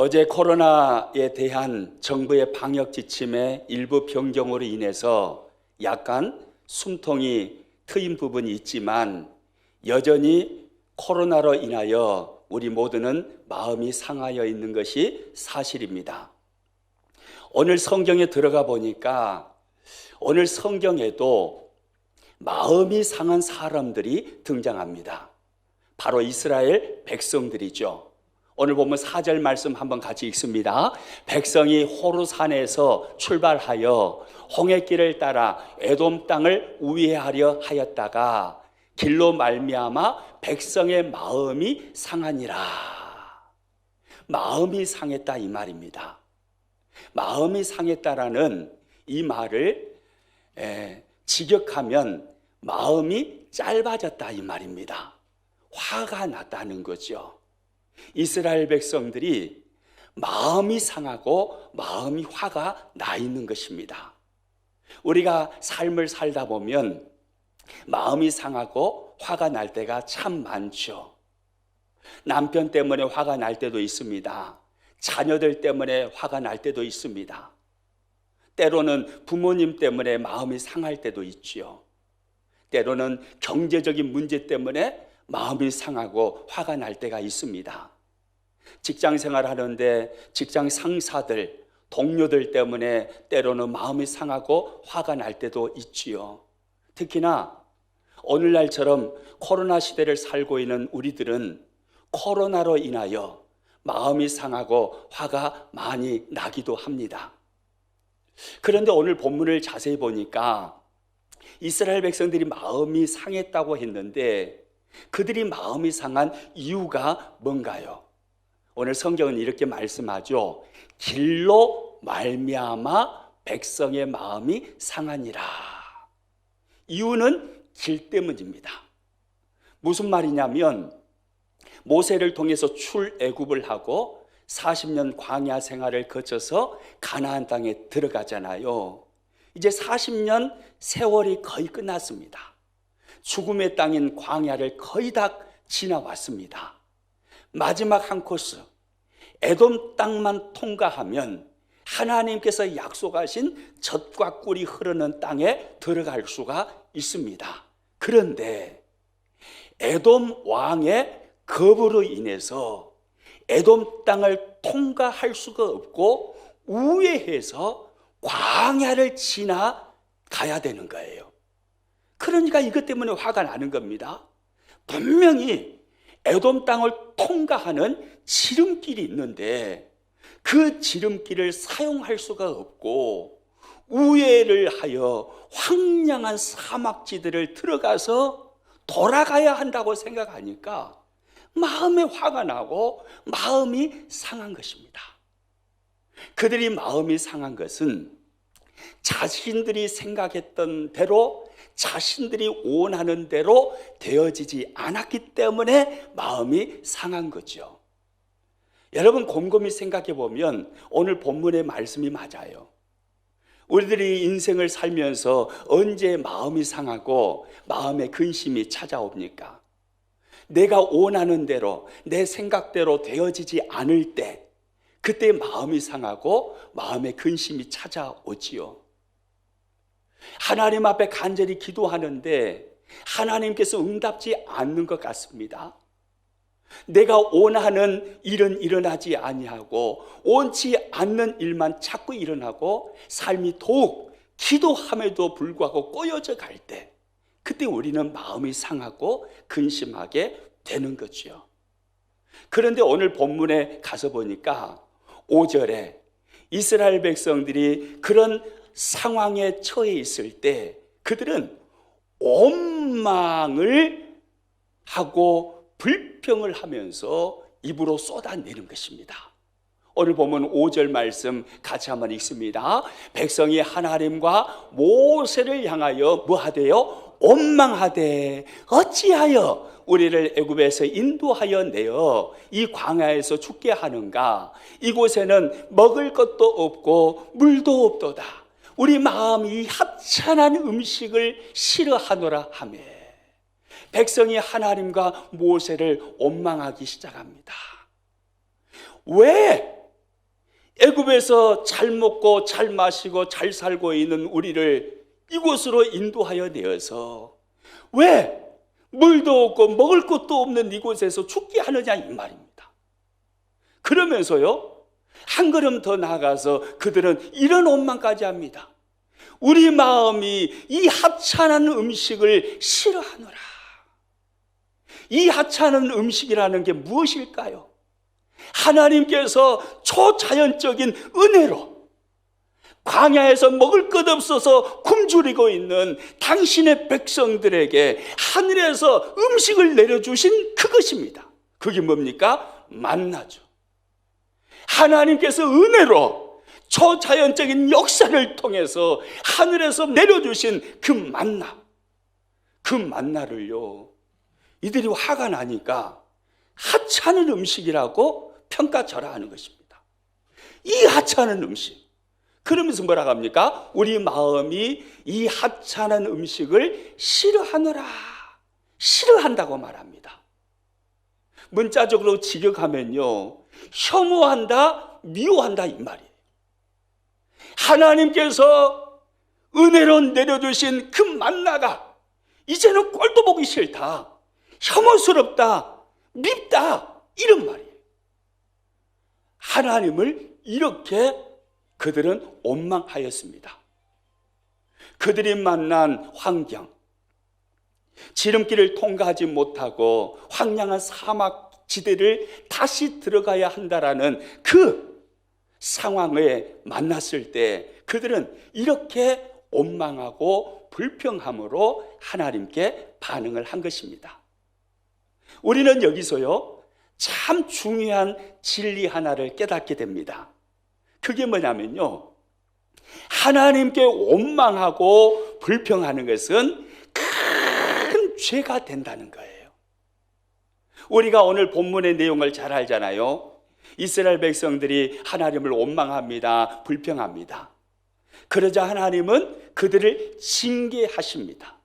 어제 코로나에 대한 정부의 방역 지침의 일부 변경으로 인해서 약간 숨통이 트인 부분이 있지만 여전히 코로나로 인하여 우리 모두는 마음이 상하여 있는 것이 사실입니다. 오늘 성경에 들어가 보니까 오늘 성경에도 마음이 상한 사람들이 등장합니다. 바로 이스라엘 백성들이죠. 오늘 보면 4절 말씀 한번 같이 읽습니다. 백성이 호르산에서 출발하여 홍해길을 따라 에돔 땅을 우회하려 하였다가 길로 말미암아 백성의 마음이 상하니라. 마음이 상했다 이 말입니다. 마음이 상했다라는 이 말을 직역하면 마음이 짧아졌다 이 말입니다. 화가 났다는 거죠. 이스라엘 백성들이 마음이 상하고 마음이 화가 나 있는 것입니다. 우리가 삶을 살다 보면 마음이 상하고 화가 날 때가 참 많죠. 남편 때문에 화가 날 때도 있습니다. 자녀들 때문에 화가 날 때도 있습니다. 때로는 부모님 때문에 마음이 상할 때도 있죠. 때로는 경제적인 문제 때문에 마음이 상하고 화가 날 때가 있습니다. 직장 생활하는데 직장 상사들, 동료들 때문에 때로는 마음이 상하고 화가 날 때도 있지요. 특히나 오늘날처럼 코로나 시대를 살고 있는 우리들은 코로나로 인하여 마음이 상하고 화가 많이 나기도 합니다. 그런데 오늘 본문을 자세히 보니까 이스라엘 백성들이 마음이 상했다고 했는데 그들이 마음이 상한 이유가 뭔가요? 오늘 성경은 이렇게 말씀하죠. 길로 말미암아 백성의 마음이 상하니라. 이유는 길 때문입니다. 무슨 말이냐면 모세를 통해서 출애굽을 하고 40년 광야 생활을 거쳐서 가나안 땅에 들어가잖아요. 이제 40년 세월이 거의 끝났습니다. 죽음의 땅인 광야를 거의 다 지나왔습니다. 마지막 한 코스 에돔 땅만 통과하면 하나님께서 약속하신 젖과 꿀이 흐르는 땅에 들어갈 수가 있습니다. 그런데 에돔 왕의 겁으로 인해서 에돔 땅을 통과할 수가 없고 우회해서 광야를 지나가야 되는 거예요. 그러니까 이것 때문에 화가 나는 겁니다. 분명히 에돔 땅을 통과하는 지름길이 있는데 그 지름길을 사용할 수가 없고 우회를 하여 황량한 사막지대를 들어가서 돌아가야 한다고 생각하니까 마음에 화가 나고 마음이 상한 것입니다. 그들이 마음이 상한 것은 자신들이 생각했던 대로 자신들이 원하는 대로 되어지지 않았기 때문에 마음이 상한 거죠. 여러분 곰곰이 생각해 보면 오늘 본문의 말씀이 맞아요. 우리들이 인생을 살면서 언제 마음이 상하고 마음의 근심이 찾아옵니까? 내가 원하는 대로 내 생각대로 되어지지 않을 때 그때 마음이 상하고 마음의 근심이 찾아오지요. 하나님 앞에 간절히 기도하는데 하나님께서 응답지 않는 것 같습니다. 내가 원하는 일은 일어나지 아니하고 원치 않는 일만 자꾸 일어나고 삶이 더욱 기도함에도 불구하고 꼬여져 갈 때 그때 우리는 마음이 상하고 근심하게 되는 거죠. 그런데 오늘 본문에 가서 보니까 5절에 이스라엘 백성들이 그런 상황에 처해 있을 때 그들은 원망을 하고 불평을 하면서 입으로 쏟아내는 것입니다. 오늘 보면 5절 말씀 같이 한번 읽습니다. 백성이 하나님과 모세를 향하여 뭐하대요? 원망하되 어찌하여 우리를 애굽에서 인도하여 내어 이 광야에서 죽게 하는가? 이곳에는 먹을 것도 없고 물도 없도다. 우리 마음이 합찬한 음식을 싫어하노라 하며 백성이 하나님과 모세를 원망하기 시작합니다. 왜 애굽에서 잘 먹고 잘 마시고 잘 살고 있는 우리를 이곳으로 인도하여 내어서 왜 물도 없고 먹을 것도 없는 이곳에서 죽게 하느냐 이 말입니다. 그러면서요, 한 걸음 더 나아가서 그들은 이런 원망까지 합니다. 우리 마음이 이 하찮은 음식을 싫어하노라. 이 하찮은 음식이라는 게 무엇일까요? 하나님께서 초자연적인 은혜로 광야에서 먹을 것 없어서 굶주리고 있는 당신의 백성들에게 하늘에서 음식을 내려주신 그것입니다. 그게 뭡니까? 만나죠. 하나님께서 은혜로 초자연적인 역사를 통해서 하늘에서 내려주신 그 만나, 그 만나를요, 이들이 화가 나니까 하찮은 음식이라고 평가절하하는 것입니다. 이 하찮은 음식. 그러면서 뭐라고 합니까? 우리 마음이 이 하찮은 음식을 싫어하노라. 싫어한다고 말합니다. 문자적으로 직역하면요, 혐오한다, 미워한다 이 말이에요. 하나님께서 은혜로 내려주신 그 만나가 이제는 꼴도 보기 싫다, 혐오스럽다, 밉다 이런 말이에요. 하나님을 이렇게 그들은 원망하였습니다. 그들이 만난 환경, 지름길을 통과하지 못하고 황량한 사막 지대를 다시 들어가야 한다라는 그 상황에 만났을 때 그들은 이렇게 원망하고 불평함으로 하나님께 반응을 한 것입니다. 우리는 여기서요, 참 중요한 진리 하나를 깨닫게 됩니다. 그게 뭐냐면요, 하나님께 원망하고 불평하는 것은 큰 죄가 된다는 거예요. 우리가 오늘 본문의 내용을 잘 알잖아요. 이스라엘 백성들이 하나님을 원망합니다. 불평합니다. 그러자 하나님은 그들을 징계하십니다.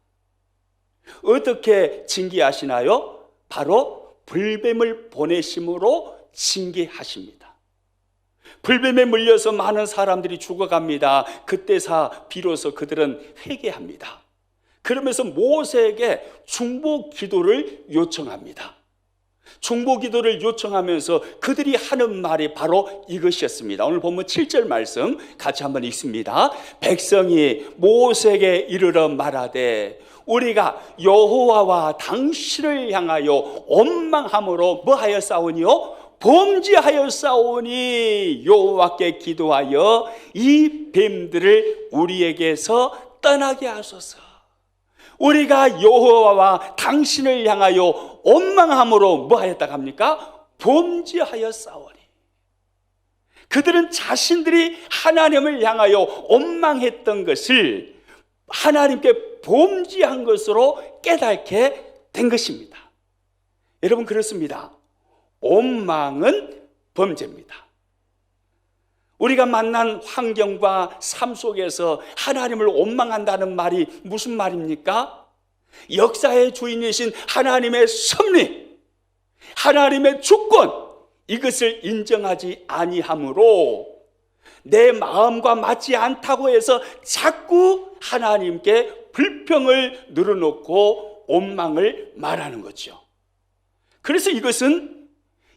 어떻게 징계하시나요? 바로 불뱀을 보내심으로 징계하십니다. 불뱀에 물려서 많은 사람들이 죽어갑니다. 그때서 비로소 그들은 회개합니다. 그러면서 모세에게 중보 기도를 요청합니다. 중보 기도를 요청하면서 그들이 하는 말이 바로 이것이었습니다. 오늘 본문 7절 말씀 같이 한번 읽습니다. 백성이 모세에게 이르러 말하되 우리가 여호와와 당신을 향하여 원망함으로 뭐하여 싸우니요? 범죄하여 싸우니 여호와께 기도하여 이 뱀들을 우리에게서 떠나게 하소서. 우리가 여호와와 당신을 향하여 원망함으로 뭐하였다고 합니까? 범죄하여 싸우니. 그들은 자신들이 하나님을 향하여 원망했던 것을 하나님께 범죄한 것으로 깨닫게 된 것입니다. 여러분, 그렇습니다. 원망은 범죄입니다. 우리가 만난 환경과 삶 속에서 하나님을 원망한다는 말이 무슨 말입니까? 역사의 주인이신 하나님의 섭리, 하나님의 주권, 이것을 인정하지 아니함으로 내 마음과 맞지 않다고 해서 자꾸 하나님께 불평을 늘어놓고 원망을 말하는 거죠. 그래서 이것은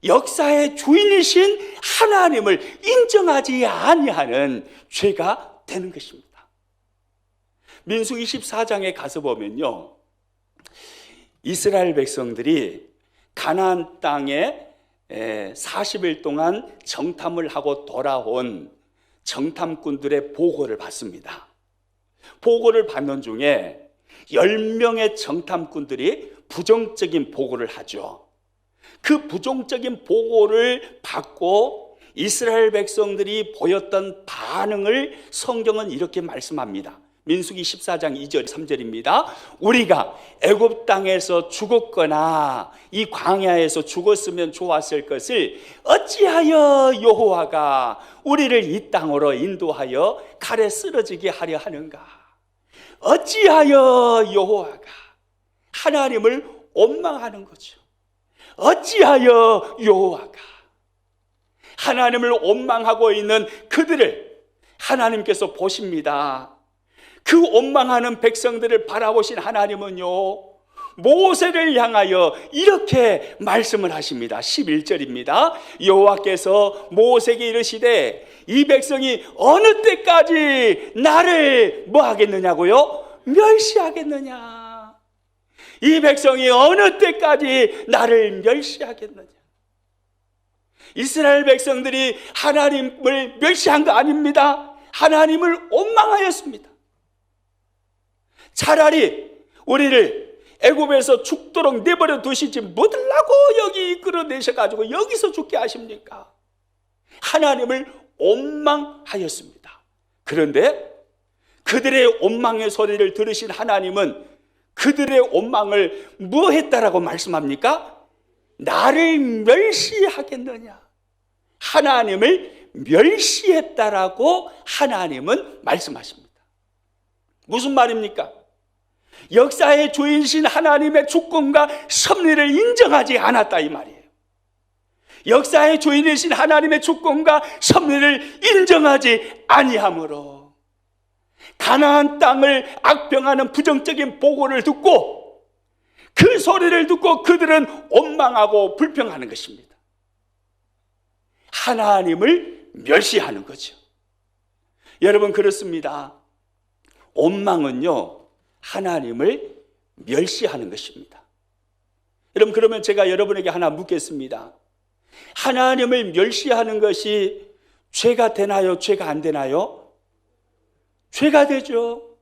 역사의 주인이신 하나님을 인정하지 아니하는 죄가 되는 것입니다. 민수기 14장에 가서 보면요, 이스라엘 백성들이 가나안 땅에 40일 동안 정탐을 하고 돌아온 정탐꾼들의 보고를 받습니다. 보고를 받는 중에 10명의 정탐꾼들이 부정적인 보고를 하죠. 그 부정적인 보고를 받고 이스라엘 백성들이 보였던 반응을 성경은 이렇게 말씀합니다. 민수기 14장 2절 3절입니다. 우리가 애굽 땅에서 죽었거나 이 광야에서 죽었으면 좋았을 것을 어찌하여 여호와가 우리를 이 땅으로 인도하여 칼에 쓰러지게 하려 하는가? 어찌하여 여호와가, 하나님을 원망하는 거죠. 어찌하여 여호와가, 하나님을 원망하고 있는 그들을 하나님께서 보십니다. 그 원망하는 백성들을 바라보신 하나님은요, 모세를 향하여 이렇게 말씀을 하십니다. 11절입니다. 여호와께서 모세에게 이르시되 이 백성이 어느 때까지 나를 뭐 하겠느냐고요? 멸시하겠느냐. 이 백성이 어느 때까지 나를 멸시하겠느냐. 이스라엘 백성들이 하나님을 멸시한 거 아닙니다. 하나님을 원망하였습니다. 차라리 우리를 애굽에서 죽도록 내버려 두시지 뭐들라고 여기 이끌어내셔가지고 여기서 죽게 하십니까? 하나님을 원망하였습니다. 그런데 그들의 원망의 소리를 들으신 하나님은 그들의 원망을 뭐 했다라고 말씀합니까? 나를 멸시하겠느냐. 하나님을 멸시했다라고 하나님은 말씀하십니다. 무슨 말입니까? 역사의 주인이신 하나님의 주권과 섭리를 인정하지 않았다 이 말이에요. 역사의 주인이신 하나님의 주권과 섭리를 인정하지 아니하므로 가나안 땅을 악평하는 부정적인 보고를 듣고 그 소리를 듣고 그들은 원망하고 불평하는 것입니다. 하나님을 멸시하는 거죠. 여러분, 그렇습니다. 원망은요, 하나님을 멸시하는 것입니다. 여러분, 그러면 제가 여러분에게 하나 묻겠습니다. 하나님을 멸시하는 것이 죄가 되나요? 죄가 안 되나요? 죄가 되죠.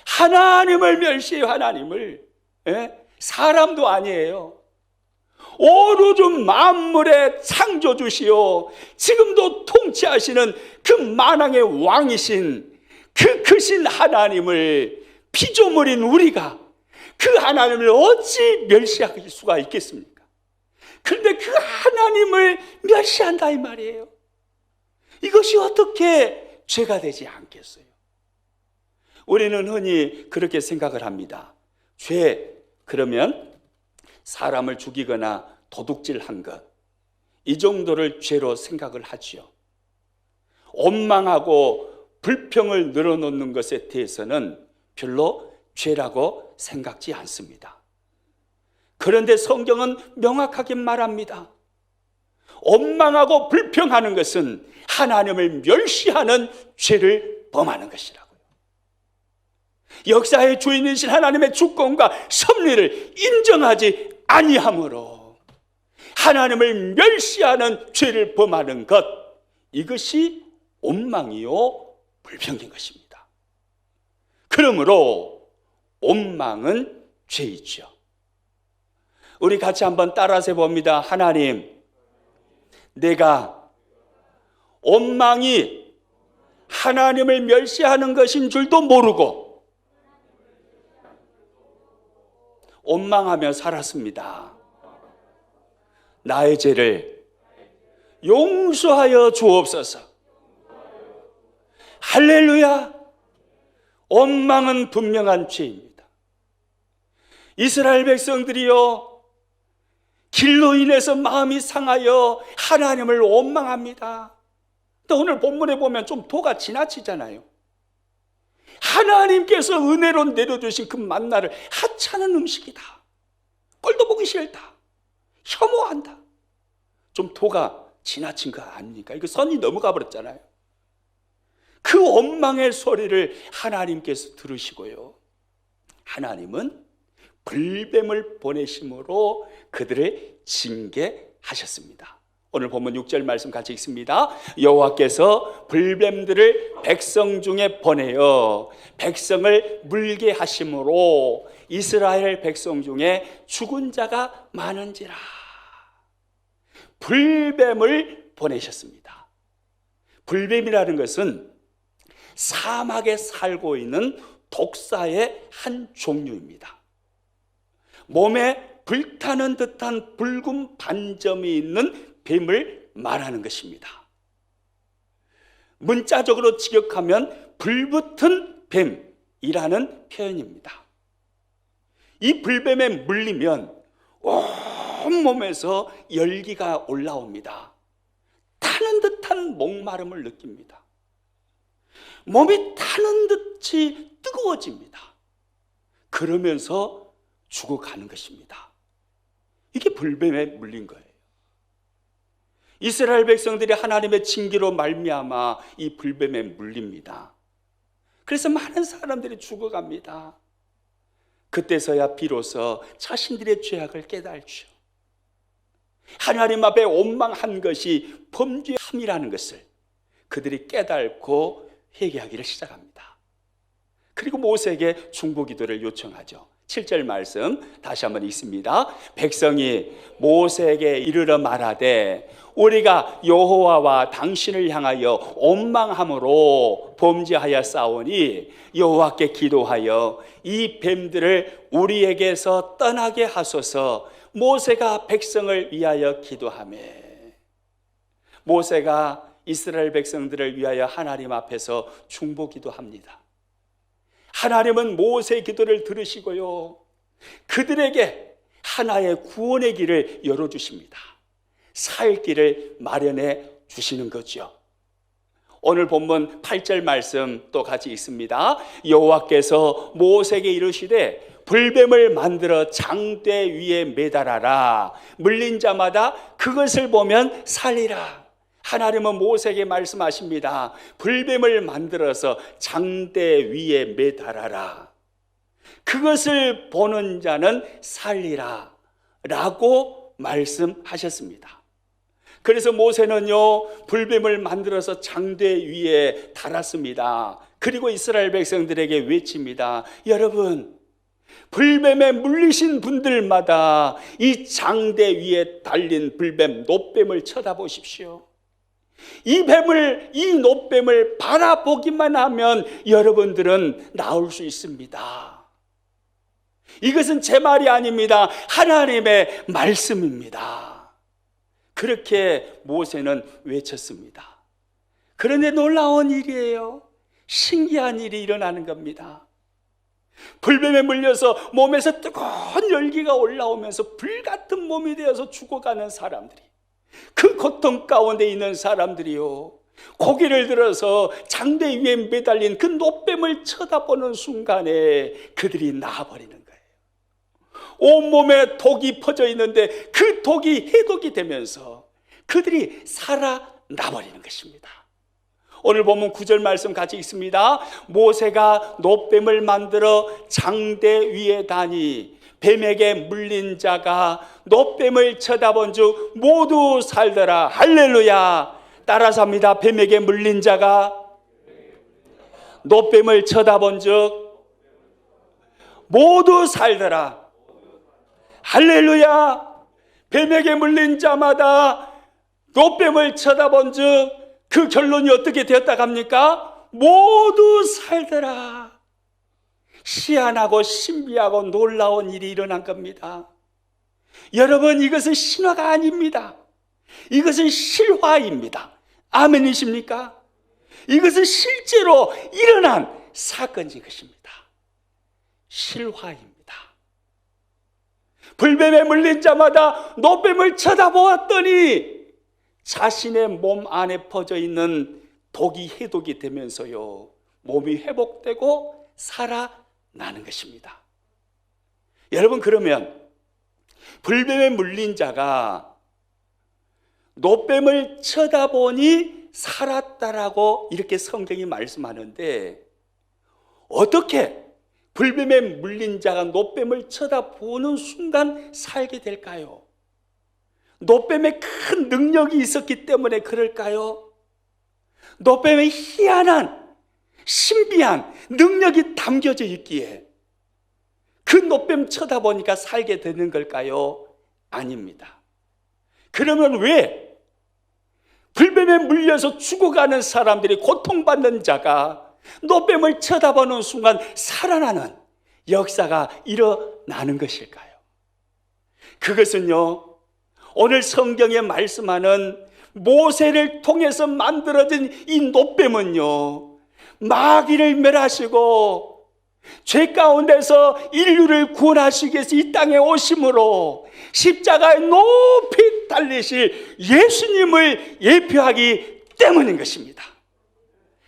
하나님을 멸시해요. 하나님을. 사람도 아니에요. 온 우주 만물의 창조주시오, 지금도 통치하시는 그 만왕의 왕이신 그 크신 하나님을 피조물인 우리가 그 하나님을 어찌 멸시할 수가 있겠습니까? 그런데 그 하나님을 멸시한다 이 말이에요. 이것이 어떻게 죄가 되지 않겠어요? 우리는 흔히 그렇게 생각을 합니다. 죄, 그러면 사람을 죽이거나 도둑질한 것, 이 정도를 죄로 생각을 하지요. 원망하고 불평을 늘어놓는 것에 대해서는 별로 죄라고 생각지 않습니다. 그런데 성경은 명확하게 말합니다. 원망하고 불평하는 것은 하나님을 멸시하는 죄를 범하는 것이라고요. 역사의 주인이신 하나님의 주권과 섭리를 인정하지 아니하므로 하나님을 멸시하는 죄를 범하는 것, 이것이 원망이요 불평인 것입니다. 그러므로 원망은 죄이죠. 우리 같이 한번 따라서 해봅니다. 하나님, 내가 원망이 하나님을 멸시하는 것인 줄도 모르고 원망하며 살았습니다. 나의 죄를 용서하여 주옵소서. 할렐루야. 원망은 분명한 죄입니다. 이스라엘 백성들이요, 길로 인해서 마음이 상하여 하나님을 원망합니다. 근데 오늘 본문에 보면 좀 도가 지나치잖아요. 하나님께서 은혜로 내려주신 그 만나를 하찮은 음식이다, 꼴도 보기 싫다, 혐오한다. 좀 도가 지나친 거 아닙니까? 이거 선이 넘어가 버렸잖아요. 그 원망의 소리를 하나님께서 들으시고요, 하나님은 불뱀을 보내심으로 그들을 징계하셨습니다. 오늘 본문 6절 말씀 같이 읽습니다. 여호와께서 불뱀들을 백성 중에 보내어 백성을 물게 하심으로 이스라엘 백성 중에 죽은 자가 많은지라. 불뱀을 보내셨습니다. 불뱀이라는 것은 사막에 살고 있는 독사의 한 종류입니다. 몸에 불타는 듯한 붉은 반점이 있는 뱀을 말하는 것입니다. 문자적으로 직역하면 불붙은 뱀이라는 표현입니다. 이 불뱀에 물리면 온몸에서 열기가 올라옵니다. 다 타는 듯한 목마름을 느낍니다. 몸이 타는 듯이 뜨거워집니다. 그러면서 죽어가는 것입니다. 이게 불뱀에 물린 거예요. 이스라엘 백성들이 하나님의 징계로 말미암아 이 불뱀에 물립니다. 그래서 많은 사람들이 죽어갑니다. 그때서야 비로소 자신들의 죄악을 깨달죠. 하나님 앞에 원망한 것이 범죄함이라는 것을 그들이 깨달고 회개하기를 시작합니다. 그리고 모세에게 중보기도를 요청하죠. 7절 말씀 다시 한번 읽습니다. 백성이 모세에게 이르러 말하되 우리가 여호와와 당신을 향하여 원망함으로 범죄하였사오니 여호와께 기도하여 이 뱀들을 우리에게서 떠나게 하소서. 모세가 백성을 위하여 기도하며, 모세가 이스라엘 백성들을 위하여 하나님 앞에서 중보기도합니다. 하나님은 모세의 기도를 들으시고요, 그들에게 하나의 구원의 길을 열어주십니다. 살 길을 마련해 주시는 거죠. 오늘 본문 8절 말씀 또 같이 읽습니다. 여호와께서 모세에게 이르시되 불뱀을 만들어 장대 위에 매달아라. 물린 자마다 그것을 보면 살리라. 하나님은 모세에게 말씀하십니다. 불뱀을 만들어서 장대 위에 매달아라. 그것을 보는 자는 살리라 라고 말씀하셨습니다. 그래서 모세는요, 불뱀을 만들어서 장대 위에 달았습니다. 그리고 이스라엘 백성들에게 외칩니다. 여러분, 불뱀에 물리신 분들마다 이 장대 위에 달린 불뱀, 놋뱀을 쳐다보십시오. 이 놋뱀을 바라보기만 하면 여러분들은 나올 수 있습니다. 이것은 제 말이 아닙니다. 하나님의 말씀입니다. 그렇게 모세는 외쳤습니다. 그런데 놀라운 일이에요. 신기한 일이 일어나는 겁니다. 불뱀에 물려서 몸에서 뜨거운 열기가 올라오면서 불같은 몸이 되어서 죽어가는 사람들이, 그 고통 가운데 있는 사람들이요, 고개를 들어서 장대 위에 매달린 그 놋뱀을 쳐다보는 순간에 그들이 나아버리는 거예요. 온몸에 독이 퍼져 있는데 그 독이 해독이 되면서 그들이 살아나버리는 것입니다. 오늘 보면 9절 말씀 같이 읽습니다. 모세가 놋뱀을 만들어 장대 위에 다니 뱀에게 물린 자가 놋뱀을 쳐다본 즉 모두 살더라. 할렐루야. 따라서 합니다. 뱀에게 물린 자가 놋뱀을 쳐다본 즉 모두 살더라. 할렐루야. 뱀에게 물린 자마다 놋뱀을 쳐다본 즉 그 결론이 어떻게 되었다 합니까? 모두 살더라. 희한하고 신비하고 놀라운 일이 일어난 겁니다. 여러분, 이것은 신화가 아닙니다. 이것은 실화입니다. 아멘이십니까? 이것은 실제로 일어난 사건인 것입니다. 실화입니다. 불뱀에 물린 자마다 놋뱀을 쳐다보았더니 자신의 몸 안에 퍼져 있는 독이 해독이 되면서요, 몸이 회복되고 살아나는 것입니다. 여러분, 그러면 불뱀에 물린 자가 놋뱀을 쳐다보니 살았다라고 이렇게 성경이 말씀하는데, 어떻게 불뱀에 물린 자가 놋뱀을 쳐다보는 순간 살게 될까요? 놋뱀에 큰 능력이 있었기 때문에 그럴까요? 놋뱀에 희한한 신비한 능력이 담겨져 있기에 그 놋뱀 쳐다보니까 살게 되는 걸까요? 아닙니다. 그러면 왜 불뱀에 물려서 죽어가는 사람들이, 고통받는 자가 놋뱀을 쳐다보는 순간 살아나는 역사가 일어나는 것일까요? 그것은요, 오늘 성경에 말씀하는 모세를 통해서 만들어진 이 놋뱀은요, 마귀를 멸하시고 죄 가운데서 인류를 구원하시기 위해서 이 땅에 오심으로 십자가에 높이 달리실 예수님을 예표하기 때문인 것입니다.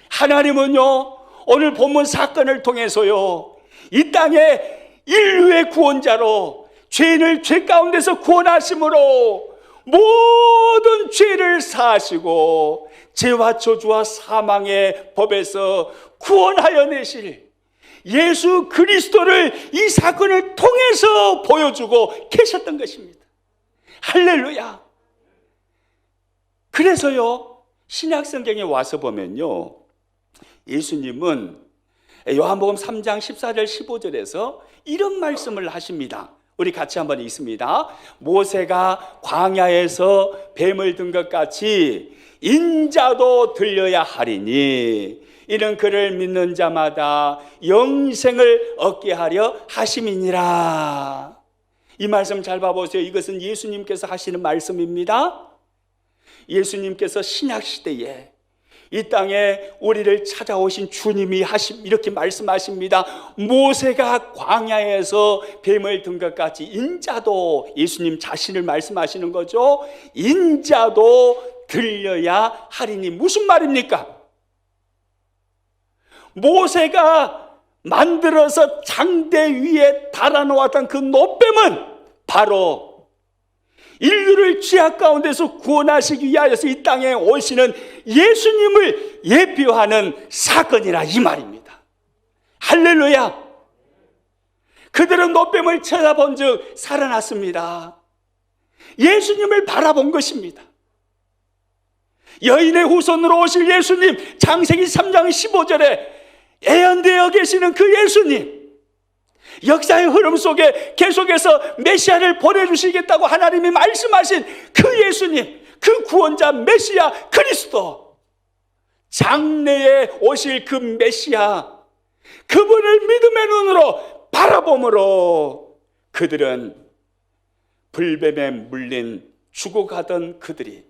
하나님은요, 오늘 본문 사건을 통해서요, 이 땅에 인류의 구원자로 죄인을 죄 가운데서 구원하심으로 모든 죄를 사하시고 죄와 저주와 사망의 법에서 구원하여 내실 예수 그리스도를 이 사건을 통해서 보여주고 계셨던 것입니다. 할렐루야. 그래서요, 신약성경에 와서 보면요, 예수님은 요한복음 3장 14절 15절에서 이런 말씀을 하십니다. 우리 같이 한번 읽습니다. 모세가 광야에서 뱀을 든 것 같이 인자도 들려야 하리니 이는 그를 믿는 자마다 영생을 얻게 하려 하심이니라. 이 말씀 잘 봐보세요. 이것은 예수님께서 하시는 말씀입니다. 예수님께서 신약시대에 이 땅에 우리를 찾아오신 주님이 이렇게 말씀하십니다. 모세가 광야에서 뱀을 든 것 같이 인자도, 예수님 자신을 말씀하시는 거죠. 인자도 들려야 하리니. 무슨 말입니까? 모세가 만들어서 장대 위에 달아놓았던 그 노뱀은 바로 인류를 죄악 가운데서 구원하시기 위하여서 이 땅에 오시는 예수님을 예표하는 사건이라 이 말입니다. 할렐루야. 그들은 노뱀을 쳐다본 즉 살아났습니다. 예수님을 바라본 것입니다. 여인의 후손으로 오실 예수님, 창세기 3장 15절에 예언되어 계시는 그 예수님, 역사의 흐름 속에 계속해서 메시아를 보내주시겠다고 하나님이 말씀하신 그 예수님, 그 구원자 메시아 그리스도, 장래에 오실 그 메시아, 그분을 믿음의 눈으로 바라봄으로 그들은 불뱀에 물린 죽어가던 그들이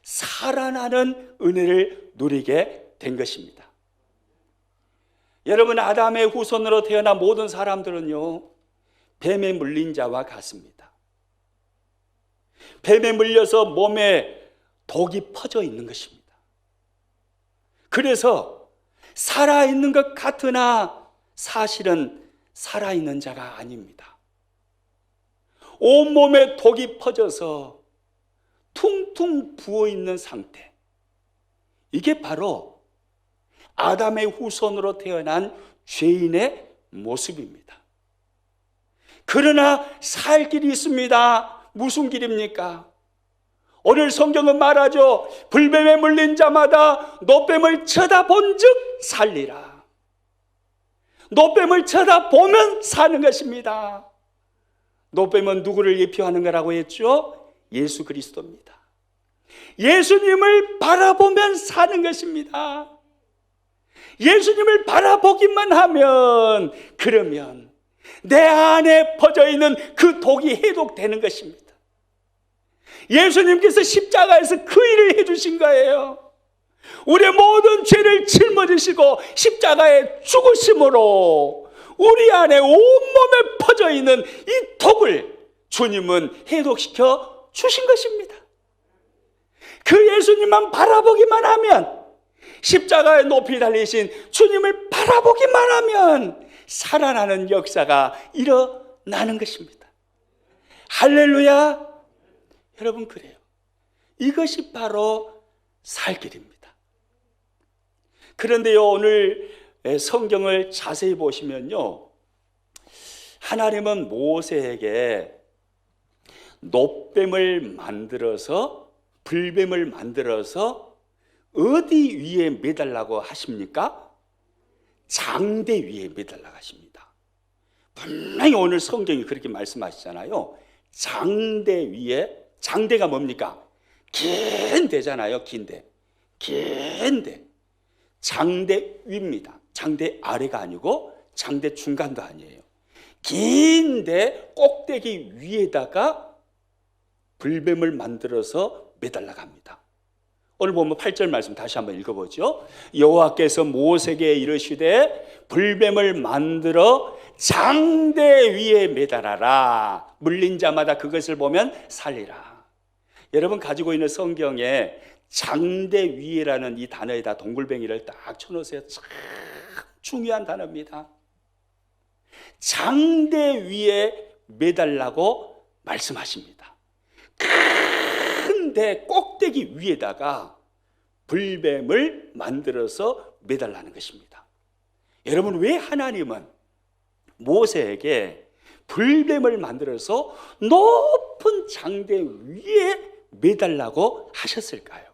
살아나는 은혜를 누리게 된 것입니다. 여러분, 아담의 후손으로 태어난 모든 사람들은요, 뱀에 물린 자와 같습니다. 뱀에 물려서 몸에 독이 퍼져 있는 것입니다. 그래서 살아있는 것 같으나 사실은 살아있는 자가 아닙니다. 온몸에 독이 퍼져서 퉁퉁 부어있는 상태, 이게 바로 아담의 후손으로 태어난 죄인의 모습입니다. 그러나 살 길이 있습니다. 무슨 길입니까? 오늘 성경은 말하죠. 불뱀에 물린 자마다 노뱀을 쳐다본 즉 살리라. 노뱀을 쳐다보면 사는 것입니다. 노뱀은 누구를 예표하는 거라고 했죠? 예수 그리스도입니다. 예수님을 바라보면 사는 것입니다. 예수님을 바라보기만 하면, 그러면 내 안에 퍼져 있는 그 독이 해독되는 것입니다. 예수님께서 십자가에서 그 일을 해주신 거예요. 우리의 모든 죄를 짊어지시고 십자가에 죽으심으로 우리 안에 온몸에 퍼져 있는 이 독을 주님은 해독시켜 주신 것입니다. 그 예수님만 바라보기만 하면, 십자가에 높이 달리신 주님을 바라보기만 하면 살아나는 역사가 일어나는 것입니다. 할렐루야. 여러분, 그래요. 이것이 바로 살 길입니다. 그런데요, 오늘 성경을 자세히 보시면요, 하나님은 모세에게 노뱀을 만들어서, 불뱀을 만들어서 어디 위에 매달라고 하십니까? 장대 위에 매달라고 하십니다. 분명히 오늘 성경이 그렇게 말씀하시잖아요. 장대 위에, 장대가 뭡니까? 긴 데잖아요. 긴 데. 긴 데. 장대 위입니다. 장대 아래가 아니고 장대 중간도 아니에요. 긴 데 꼭대기 위에다가 불뱀을 만들어서 매달라고 합니다. 오늘 보면 8절 말씀 다시 한번 읽어보죠. 여호와께서 모세에게 이르시되 불뱀을 만들어 장대 위에 매달아라. 물린 자마다 그것을 보면 살리라. 여러분 가지고 있는 성경에 장대 위에라는 이 단어에다 동글뱅이를 딱 쳐놓으세요. 참 중요한 단어입니다. 장대 위에 매달라고 말씀하십니다. 큰데 꼭대기 위에다가 불뱀을 만들어서 매달라는 것입니다. 여러분, 왜 하나님은 모세에게 불뱀을 만들어서 높은 장대 위에 매달라고 하셨을까요?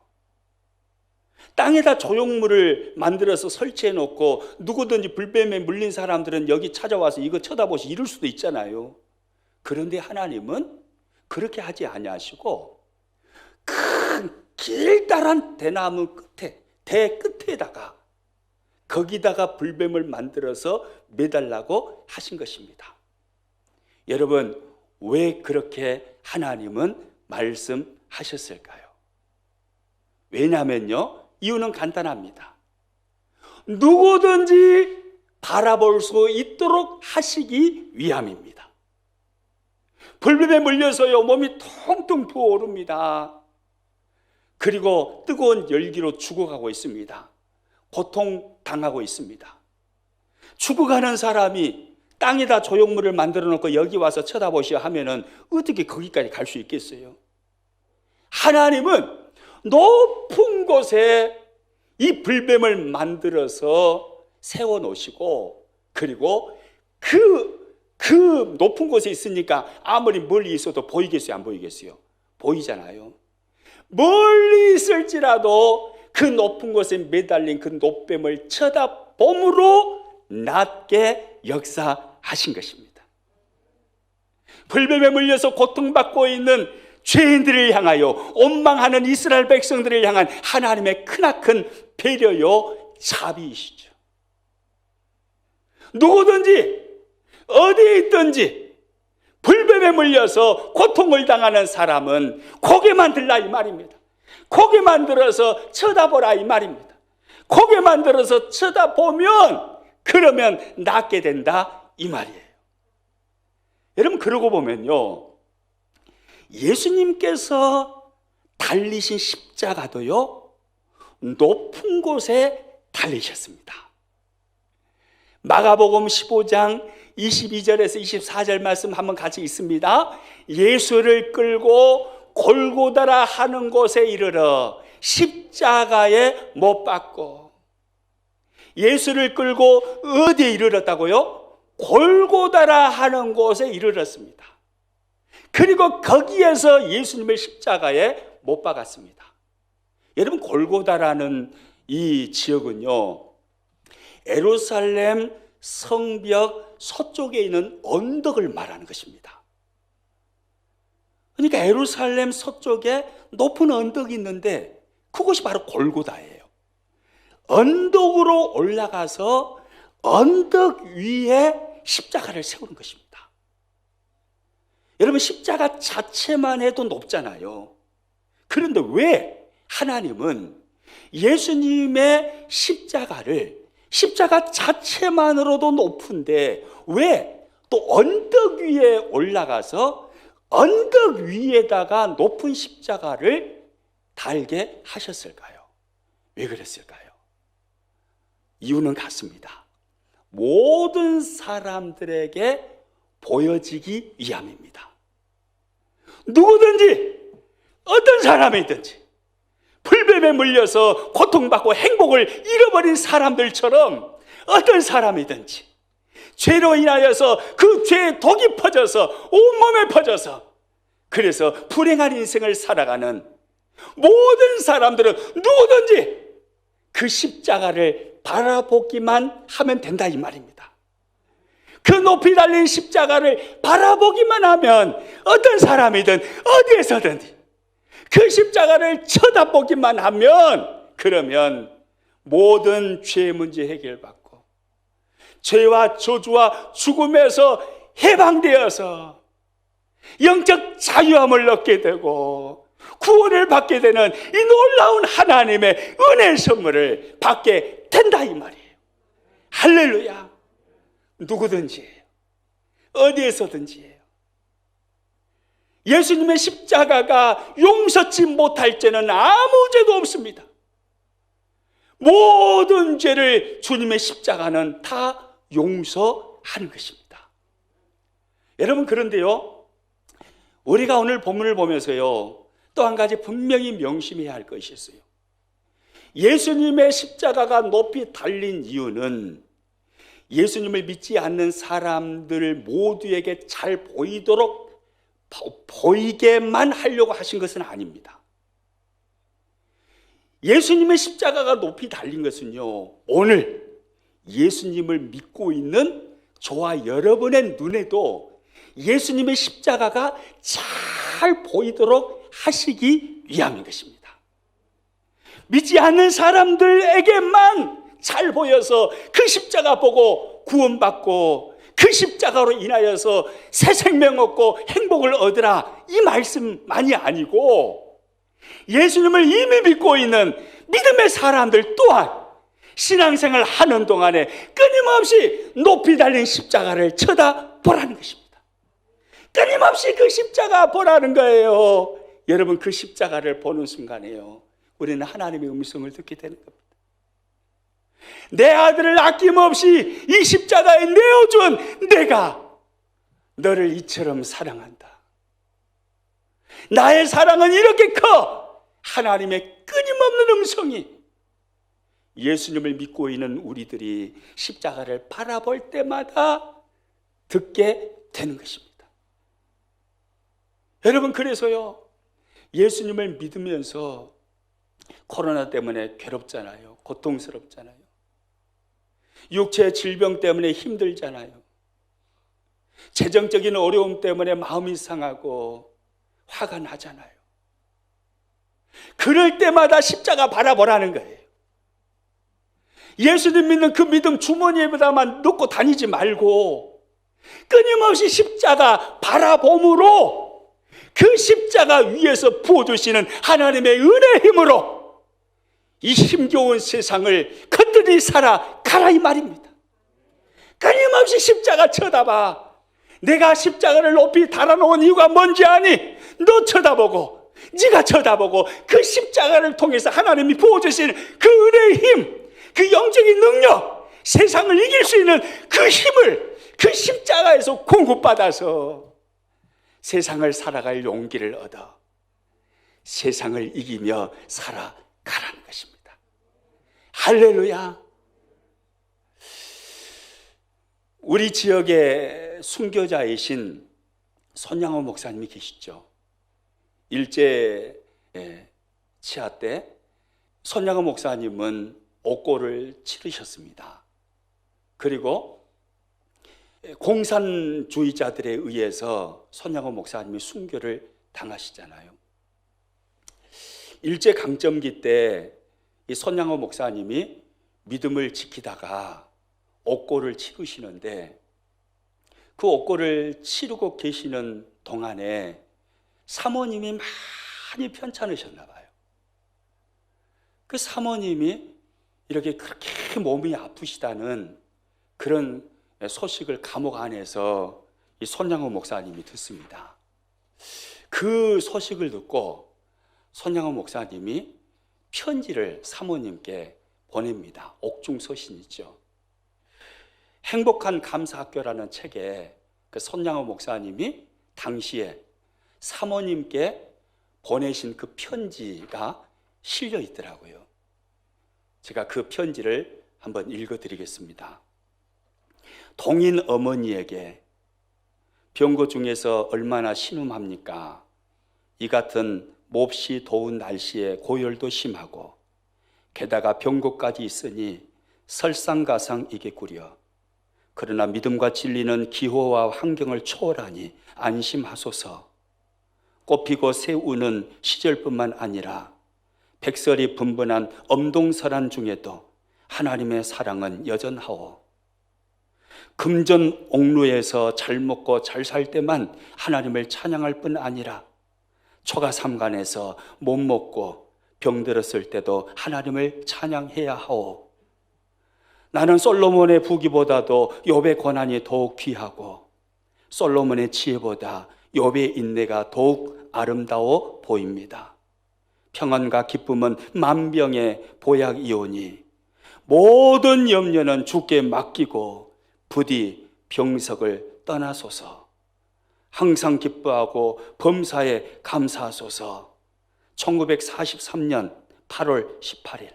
땅에다 조형물을 만들어서 설치해 놓고 누구든지 불뱀에 물린 사람들은 여기 찾아와서 이거 쳐다보시 이럴 수도 있잖아요. 그런데 하나님은 그렇게 하지 아니하시고 큰 길다란 대나무 끝에, 대 끝에다가 거기다가 불뱀을 만들어서 매달라고 하신 것입니다. 여러분, 왜 그렇게 하나님은 말씀하셨을까요? 왜냐면요, 이유는 간단합니다. 누구든지 바라볼 수 있도록 하시기 위함입니다. 불뱀에 물려서요, 몸이 통통 부어오릅니다. 그리고 뜨거운 열기로 죽어가고 있습니다. 고통당하고 있습니다. 죽어가는 사람이 땅에다 조형물을 만들어 놓고 여기 와서 쳐다보시오 하면은 어떻게 거기까지 갈 수 있겠어요? 하나님은 높은 곳에 이 불뱀을 만들어서 세워 놓으시고, 그리고 그 높은 곳에 있으니까 아무리 멀리 있어도 보이겠어요, 안 보이겠어요? 보이잖아요. 멀리 있을지라도 그 높은 곳에 매달린 그 높뱀을 쳐다봄으로 낮게 역사하신 것입니다. 불뱀에 물려서 고통받고 있는 죄인들을 향하여, 원망하는 이스라엘 백성들을 향한 하나님의 크나큰 배려요 자비이시죠. 누구든지 어디에 있든지 불뱀에 물려서 고통을 당하는 사람은 고개만 들라 이 말입니다. 고개만 들어서 쳐다보라 이 말입니다. 고개만 들어서 쳐다보면 그러면 낫게 된다 이 말이에요. 여러분, 그러고 보면요, 예수님께서 달리신 십자가도요 높은 곳에 달리셨습니다. 마가복음 15장 22절에서 24절 말씀 한번 같이 있습니다. 예수를 끌고 골고다라 하는 곳에 이르러 십자가에 못 박고. 예수를 끌고 어디에 이르렀다고요? 골고다라 하는 곳에 이르렀습니다. 그리고 거기에서 예수님을 십자가에 못 박았습니다. 여러분, 골고다라는 이 지역은요, 예루살렘 성벽 서쪽에 있는 언덕을 말하는 것입니다. 그러니까 예루살렘 서쪽에 높은 언덕이 있는데 그곳이 바로 골고다예요. 언덕으로 올라가서 언덕 위에 십자가를 세우는 것입니다. 여러분, 십자가 자체만 해도 높잖아요. 그런데 왜 하나님은 예수님의 십자가 자체만으로도 높은데 왜 또 언덕 위에 올라가서 언덕 위에다가 높은 십자가를 달게 하셨을까요? 왜 그랬을까요? 이유는 같습니다. 모든 사람들에게 보여지기 위함입니다. 누구든지 어떤 사람이든지 불뱀에 물려서 고통받고 행복을 잃어버린 사람들처럼 어떤 사람이든지 죄로 인하여서 그 죄의 독이 퍼져서 온몸에 퍼져서 그래서 불행한 인생을 살아가는 모든 사람들은 누구든지 그 십자가를 바라보기만 하면 된다 이 말입니다. 그 높이 달린 십자가를 바라보기만 하면 어떤 사람이든 어디에서든지 그 십자가를 쳐다보기만 하면 그러면 모든 죄의 문제 해결받고 죄와 저주와 죽음에서 해방되어서 영적 자유함을 얻게 되고 구원을 받게 되는 이 놀라운 하나님의 은혜의 선물을 받게 된다 이 말이에요. 할렐루야. 누구든지 해요. 어디에서든지 해요. 예수님의 십자가가 용서치 못할 죄는 아무 죄도 없습니다. 모든 죄를 주님의 십자가는 다 용서하는 것입니다. 여러분, 그런데요, 우리가 오늘 본문을 보면서요, 또 한 가지 분명히 명심해야 할 것이 있어요. 예수님의 십자가가 높이 달린 이유는 예수님을 믿지 않는 사람들 모두에게 잘 보이게만 하려고 하신 것은 아닙니다. 예수님의 십자가가 높이 달린 것은요, 오늘 예수님을 믿고 있는 저와 여러분의 눈에도 예수님의 십자가가 잘 보이도록 하시기 위함인 것입니다. 믿지 않는 사람들에게만 잘 보여서 그 십자가 보고 구원받고 그 십자가로 인하여서 새 생명 얻고 행복을 얻으라, 이 말씀만이 아니고 예수님을 이미 믿고 있는 믿음의 사람들 또한 신앙생활 하는 동안에 끊임없이 높이 달린 십자가를 쳐다보라는 것입니다. 끊임없이 그 십자가 보라는 거예요. 여러분, 그 십자가를 보는 순간에요, 우리는 하나님의 음성을 듣게 되는 겁니다. 내 아들을 아낌없이 이 십자가에 내어준 내가 너를 이처럼 사랑한다. 나의 사랑은 이렇게 커. 하나님의 끊임없는 음성이 예수님을 믿고 있는 우리들이 십자가를 바라볼 때마다 듣게 되는 것입니다. 여러분, 그래서요, 예수님을 믿으면서 코로나 때문에 괴롭잖아요. 고통스럽잖아요. 육체의 질병 때문에 힘들잖아요. 재정적인 어려움 때문에 마음이 상하고 화가 나잖아요. 그럴 때마다 십자가 바라보라는 거예요. 예수님 믿는 그 믿음 주머니에다만 넣고 다니지 말고 끊임없이 십자가 바라봄으로 그 십자가 위에서 부어주시는 하나님의 은혜의 힘으로 이 힘겨운 세상을 겉들이 살아가라 이 말입니다. 끊임없이 십자가 쳐다봐. 내가 십자가를 높이 달아놓은 이유가 뭔지 아니? 너 쳐다보고, 네가 쳐다보고, 그 십자가를 통해서 하나님이 부어주시는 그 은혜의 힘, 그 영적인 능력, 세상을 이길 수 있는 그 힘을 그 십자가에서 공급받아서 세상을 살아갈 용기를 얻어 세상을 이기며 살아가라는 것입니다. 할렐루야. 우리 지역에 순교자이신 손양호 목사님이 계시죠. 일제 치하 때 손양호 목사님은 옥고를 치르셨습니다. 그리고 공산주의자들에 의해서 손양호 목사님이 순교를 당하시잖아요. 일제 강점기 때 이 손양호 목사님이 믿음을 지키다가 옥고를 치르시는데, 그 옥고를 치르고 계시는 동안에 사모님이 많이 편찮으셨나 봐요. 그 사모님이 이렇게 그렇게 몸이 아프시다는 그런 소식을 감옥 안에서 이 손양호 목사님이 듣습니다. 그 소식을 듣고 손양호 목사님이 편지를 사모님께 보냅니다. 옥중서신이죠. 행복한 감사학교라는 책에 그 손양호 목사님이 당시에 사모님께 보내신 그 편지가 실려 있더라고요. 제가 그 편지를 한번 읽어드리겠습니다. 동인 어머니에게 병고 중에서 얼마나 신음합니까? 이 같은 몹시 더운 날씨에 고열도 심하고 게다가 병고까지 있으니 설상가상이겠구려. 그러나 믿음과 진리는 기호와 환경을 초월하니 안심하소서. 꽃피고 새우는 시절뿐만 아니라 백설이 분분한 엄동설한 중에도 하나님의 사랑은 여전하오. 금전 옥루에서 잘 먹고 잘 살 때만 하나님을 찬양할 뿐 아니라 초가 삼간에서 못 먹고 병들었을 때도 하나님을 찬양해야 하오. 나는 솔로몬의 부귀보다도 욥의 고난이 더욱 귀하고 솔로몬의 지혜보다 욥의 인내가 더욱 아름다워 보입니다. 평안과 기쁨은 만병의 보약이오니 모든 염려는 주께 맡기고 부디 병석을 떠나소서. 항상 기뻐하고 범사에 감사하소서. 1943년 8월 18일.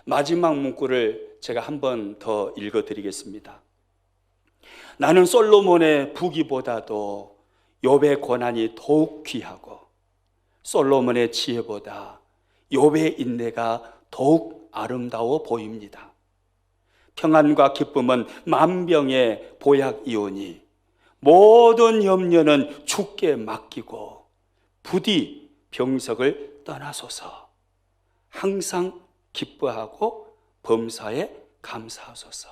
마지막 문구를 제가 한 번 더 읽어드리겠습니다. 나는 솔로몬의 부귀보다도 욥의 고난이 더욱 귀하고 솔로몬의 지혜보다 욥의 인내가 더욱 아름다워 보입니다. 평안과 기쁨은 만병의 보약이오니 모든 염려는 주께 맡기고 부디 병석을 떠나소서. 항상 기뻐하고 범사에 감사하소서.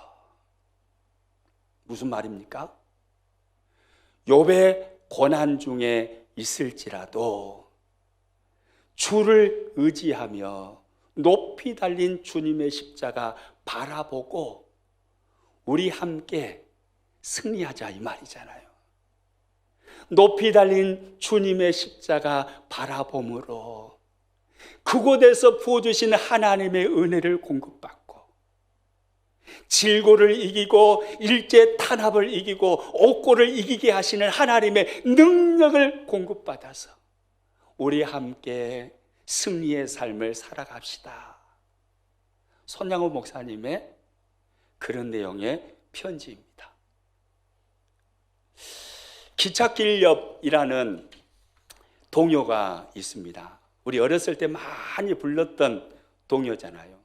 무슨 말입니까? 욥의 고난 중에 있을지라도 주를 의지하며 높이 달린 주님의 십자가 바라보고 우리 함께 승리하자 이 말이잖아요. 높이 달린 주님의 십자가 바라봄으로 그곳에서 부어주신 하나님의 은혜를 공급받고 질고를 이기고 일제 탄압을 이기고 옥고를 이기게 하시는 하나님의 능력을 공급받아서 우리 함께 승리의 삶을 살아갑시다. 손양호 목사님의 그런 내용의 편지입니다. 기찻길 옆이라는 동요가 있습니다. 우리 어렸을 때 많이 불렀던 동요잖아요.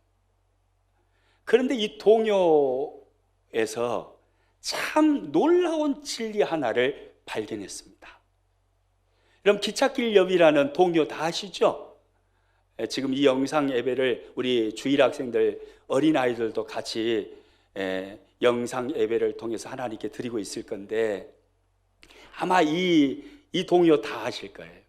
그런데 이 동요에서 참 놀라운 진리 하나를 발견했습니다. 그럼 기찻길 옆이라는 동요 다 아시죠? 지금 이 영상 예배를 우리 주일 학생들, 어린아이들도 같이 영상 예배를 통해서 하나님께 드리고 있을 건데 아마 이 동요 다 아실 거예요.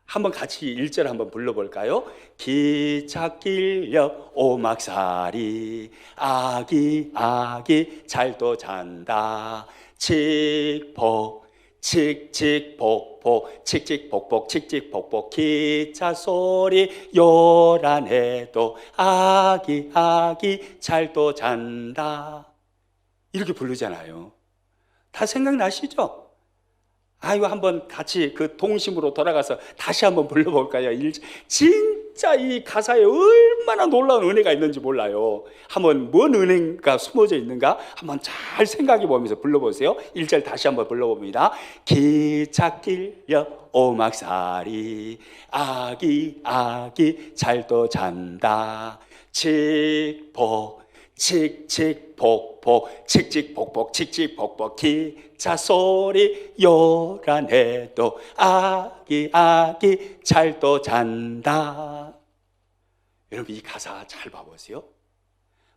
한번 같이 1절 한번 불러볼까요? 기찻길 옆 오막살이 아기 잘도 잔다 칙폭 칙칙폭폭 칙칙폭폭 칙칙폭폭 기차 소리 요란해도 아기 잘도 잔다 이렇게 부르잖아요. 다 생각나시죠? 이거 한번 같이 그 동심으로 돌아가서 다시 한번 불러볼까요? 진짜 이 가사에 얼마나 놀라운 은혜가 있는지 몰라요. 한번 뭔 은혜가 숨어져 있는가? 한번 잘 생각해 보면서 불러보세요. 1절 다시 한번 불러봅니다. 기찻길 옆 오막살이 아기 잘도 잔다 칙폭 칙칙폭폭 칙칙폭폭 칙칙폭폭 기차 소리 요란해도 아기 잘도 잔다. 여러분 이 가사 잘 봐보세요.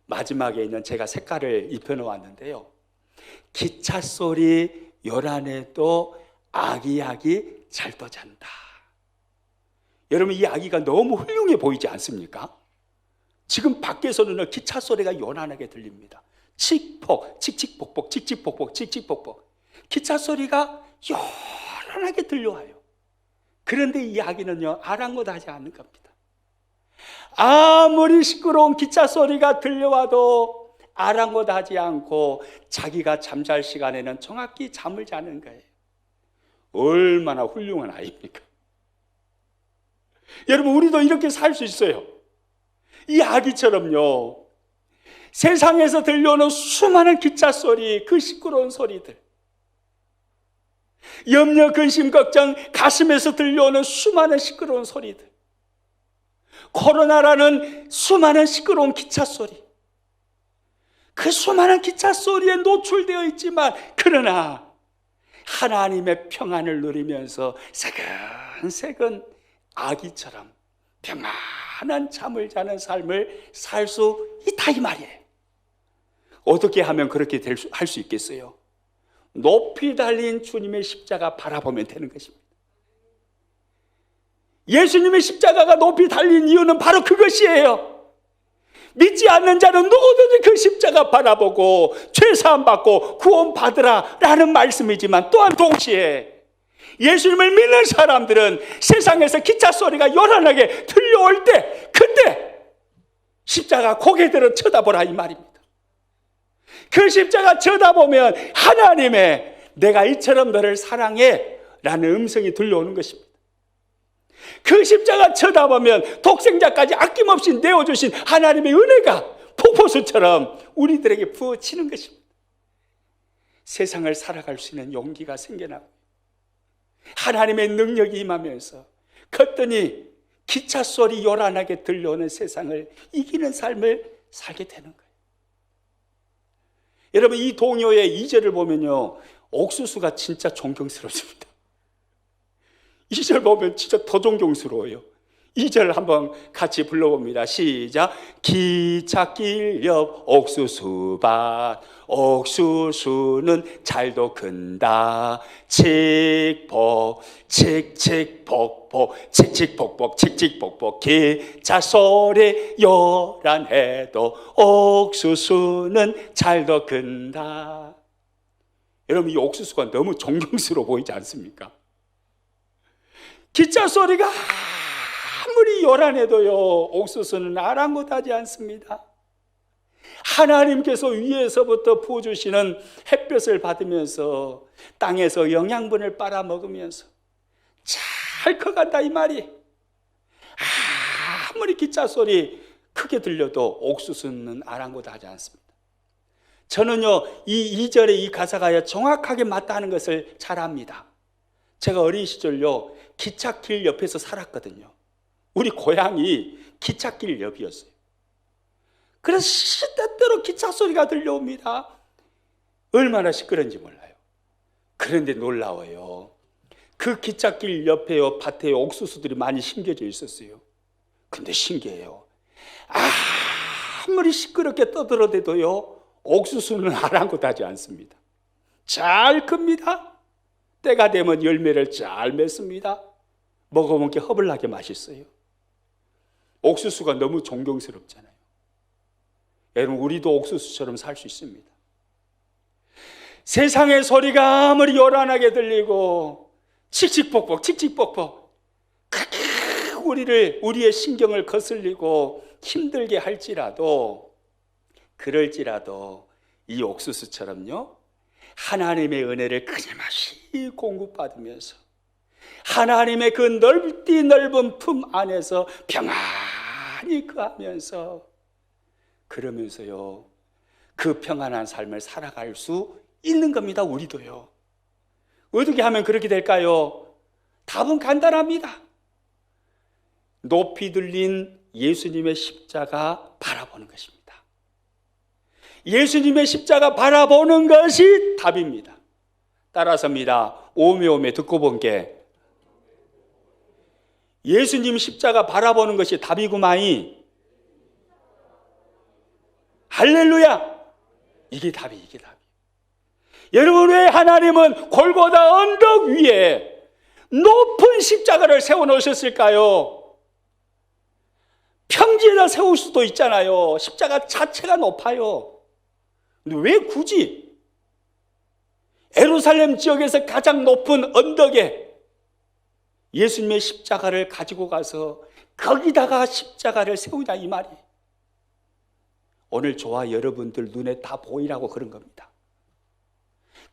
마지막에 있는 제가 색깔을 입혀놓았는데요. 기차 소리 요란해도 아기 잘도 잔다. 여러분 이 아기가 너무 훌륭해 보이지 않습니까? 지금 밖에서는 기차 소리가 요란하게 들립니다. 칙칙폭폭 칙칙폭폭 기차 소리가 요란하게 들려와요. 그런데 이 아기는요 아랑곳하지 않는 겁니다. 아무리 시끄러운 기차 소리가 들려와도 아랑곳하지 않고 자기가 잠잘 시간에는 정확히 잠을 자는 거예요. 얼마나 훌륭한 아이입니까? 여러분 우리도 이렇게 살 수 있어요. 이 아기처럼요 세상에서 들려오는 수많은 기차 소리, 그 시끄러운 소리들, 염려, 근심, 걱정, 가슴에서 들려오는 수많은 시끄러운 소리들, 코로나라는 수많은 시끄러운 기차 소리, 그 수많은 기차 소리에 노출되어 있지만 그러나 하나님의 평안을 누리면서 새근새근 아기처럼 평안한 잠을 자는 삶을 살 수 있다 이 말이에요. 어떻게 하면 그렇게 할 수 있겠어요? 높이 달린 주님의 십자가 바라보면 되는 것입니다. 예수님의 십자가가 높이 달린 이유는 바로 그것이에요. 믿지 않는 자는 누구든지 그 십자가 바라보고 죄사함 받고 구원 받으라 라는 말씀이지만, 또한 동시에 예수님을 믿는 사람들은 세상에서 기차 소리가 요란하게 들려올 때, 그때 십자가 고개 들어 쳐다보라 이 말입니다. 그 십자가 쳐다보면 하나님의 내가 이처럼 너를 사랑해 라는 음성이 들려오는 것입니다. 그 십자가 쳐다보면 독생자까지 아낌없이 내어주신 하나님의 은혜가 폭포수처럼 우리들에게 부어지는 것입니다. 세상을 살아갈 수 있는 용기가 생겨나고 하나님의 능력이 임하면서 걷더니 기차 소리 요란하게 들려오는 세상을 이기는 삶을 살게 되는 거예요. 여러분, 이 동요의 2절을 보면요, 옥수수가 진짜 존경스럽습니다. 2절 보면 진짜 더 존경스러워요. 2절 한번 같이 불러봅니다. 시작. 기찻길 옆 옥수수밭, 옥수수는 잘도 큰다. 칙복 칙칙복복 칙칙복복 칙칙복복 기차 소리 요란해도 옥수수는 잘도 큰다. 여러분, 이 옥수수가 너무 존경스러워 보이지 않습니까? 기차 소리가 아무리 요란해도요, 옥수수는 아랑곳하지 않습니다. 하나님께서 위에서부터 부어주시는 햇볕을 받으면서 땅에서 영양분을 빨아먹으면서 잘 커간다 이 말이. 아무리 기차 소리 크게 들려도 옥수수는 아랑곳하지 않습니다. 저는요, 이 2절의 이 가사가 정확하게 맞다는 것을 잘 압니다. 제가 어린 시절요, 기찻길 옆에서 살았거든요. 우리 고향이 기찻길 옆이었어요. 그래서 시때때로 기차 소리가 들려옵니다. 얼마나 시끄러운지 몰라요. 그런데 놀라워요. 그 기찻길 옆에요, 밭에 옥수수들이 많이 심겨져 있었어요. 근데 신기해요. 아무리 시끄럽게 떠들어대도요, 옥수수는 아랑곳하지 않습니다. 잘 큽니다. 때가 되면 열매를 잘 맺습니다. 먹어보면 허블나게 맛있어요. 옥수수가 너무 존경스럽잖아요. 여러분, 우리도 옥수수처럼 살 수 있습니다. 세상의 소리가 아무리 요란하게 들리고 칙칙폭폭 칙칙폭폭 우리의 신경을 거슬리고 힘들게 할지라도, 그럴지라도 이 옥수수처럼요, 하나님의 은혜를 끊임없이 공급받으면서 하나님의 그 넓디 넓은 품 안에서 평안히 거하면서, 그러면서요, 그 평안한 삶을 살아갈 수 있는 겁니다. 우리도요. 어떻게 하면 그렇게 될까요? 답은 간단합니다. 높이 들린 예수님의 십자가 바라보는 것입니다. 예수님의 십자가 바라보는 것이 답입니다. 따라서입니다. 오메오메 듣고 본 게, 예수님 십자가 바라보는 것이 답이구마이. 할렐루야! 이게 답이. 여러분, 왜 하나님은 골고다 언덕 위에 높은 십자가를 세워놓으셨을까요? 평지에다 세울 수도 있잖아요. 십자가 자체가 높아요. 근데 왜 굳이 예루살렘 지역에서 가장 높은 언덕에 예수님의 십자가를 가지고 가서 거기다가 십자가를 세우냐 이 말이. 오늘 저와 여러분들 눈에 다 보이라고 그런 겁니다.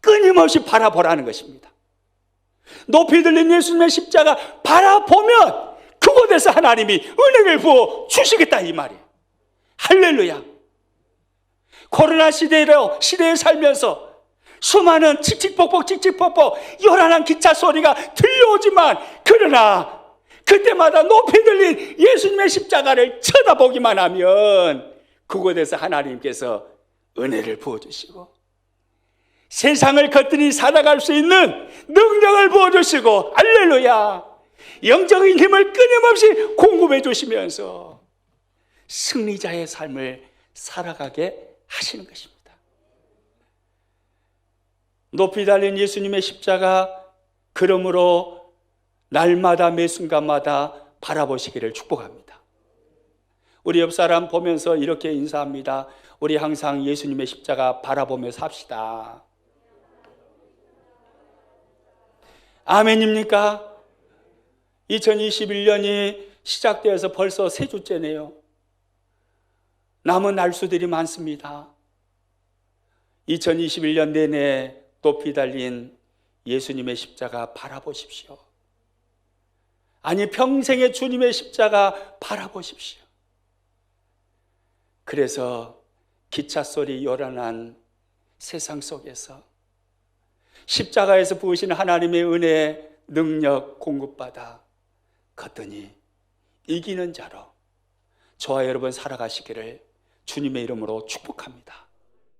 끊임없이 바라보라는 것입니다. 높이 들린 예수님의 십자가 바라보면 그곳에서 하나님이 은혜를 부어 주시겠다 이 말이에요. 할렐루야. 코로나 시대에 살면서 수많은 칙칙폭폭 요란한 기차 소리가 들려오지만, 그러나 그때마다 높이 들린 예수님의 십자가를 쳐다보기만 하면 그곳에서 하나님께서 은혜를 부어주시고 세상을 거뜬히 살아갈 수 있는 능력을 부어주시고, 할렐루야, 영적인 힘을 끊임없이 공급해 주시면서 승리자의 삶을 살아가게 하시는 것입니다. 높이 달린 예수님의 십자가, 그러므로 날마다 매 순간마다 바라보시기를 축복합니다. 우리 옆 사람 보면서 이렇게 인사합니다. 우리 항상 예수님의 십자가 바라보며 삽시다. 아멘입니까? 2021년이 시작되어서 벌써 세 주째네요. 남은 날수들이 많습니다. 2021년 내내 높이 달린 예수님의 십자가 바라보십시오. 아니, 평생의 주님의 십자가 바라보십시오. 그래서 기차 소리 요란한 세상 속에서 십자가에서 부으신 하나님의 은혜, 능력 공급받아 거뜬히 이기는 자로 저와 여러분 살아가시기를 주님의 이름으로 축복합니다.